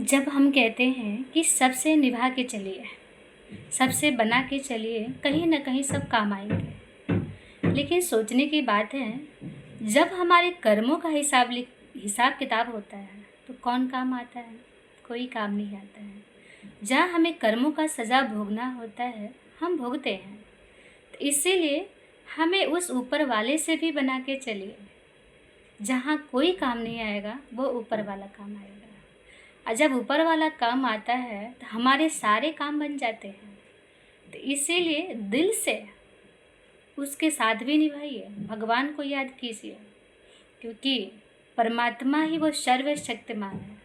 जब हम कहते हैं कि सबसे निभा के चलिए, सबसे बना के चलिए, कहीं न कहीं सब काम आएँगे। लेकिन सोचने की बात है, जब हमारे कर्मों का हिसाब किताब होता है, तो कौन काम आता है? कोई काम नहीं आता है। जहाँ हमें कर्मों का सज़ा भोगना होता है, हम भोगते हैं। तो इसीलिए हमें उस ऊपर वाले से भी बना के चलिए। जहाँ कोई काम नहीं आएगा, वो ऊपर वाला काम आएगा। और जब ऊपर वाला काम आता है तो हमारे सारे काम बन जाते हैं। तो इसीलिए दिल से उसके साथ भी निभाइए, भगवान को याद कीजिए, क्योंकि परमात्मा ही वो सर्वशक्तिमान है,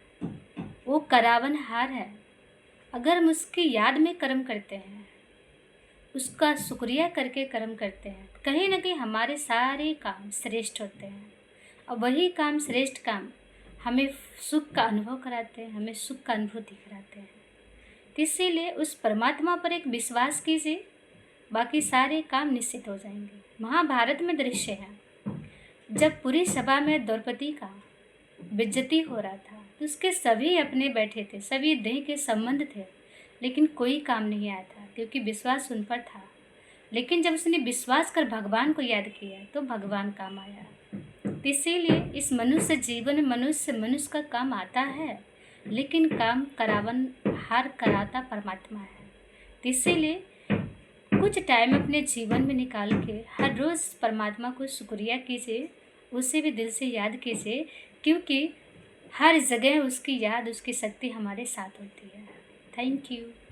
वो करावनहार है। अगर हम उसकी याद में कर्म करते हैं, उसका शुक्रिया करके कर्म करते हैं, तो कहीं ना कहीं हमारे सारे काम श्रेष्ठ होते हैं। और वही काम, श्रेष्ठ काम, हमें सुख का अनुभव कराते हैं, हमें सुख का अनुभूति कराते हैं। तो इसीलिए उस परमात्मा पर एक विश्वास कीजिए, बाकी सारे काम निश्चित हो जाएंगे। महाभारत में दृश्य है, जब पूरी सभा में द्रौपदी का बेइज्जती हो रहा था, तो उसके सभी अपने बैठे थे, सभी देह के संबंध थे, लेकिन कोई काम नहीं आया था, क्योंकि विश्वास उन पर था। लेकिन जब उसने विश्वास कर भगवान को याद किया, तो भगवान काम आया। तो इसीलिए इस मनुष्य जीवन में मनुष्य का काम आता है, लेकिन काम करावनहार कराता परमात्मा है। तो इसीलिए कुछ टाइम अपने जीवन में निकाल के हर रोज़ परमात्मा को शुक्रिया कीजिए, उसे भी दिल से याद कीजिए, क्योंकि हर जगह उसकी याद, उसकी शक्ति हमारे साथ होती है। Thank you.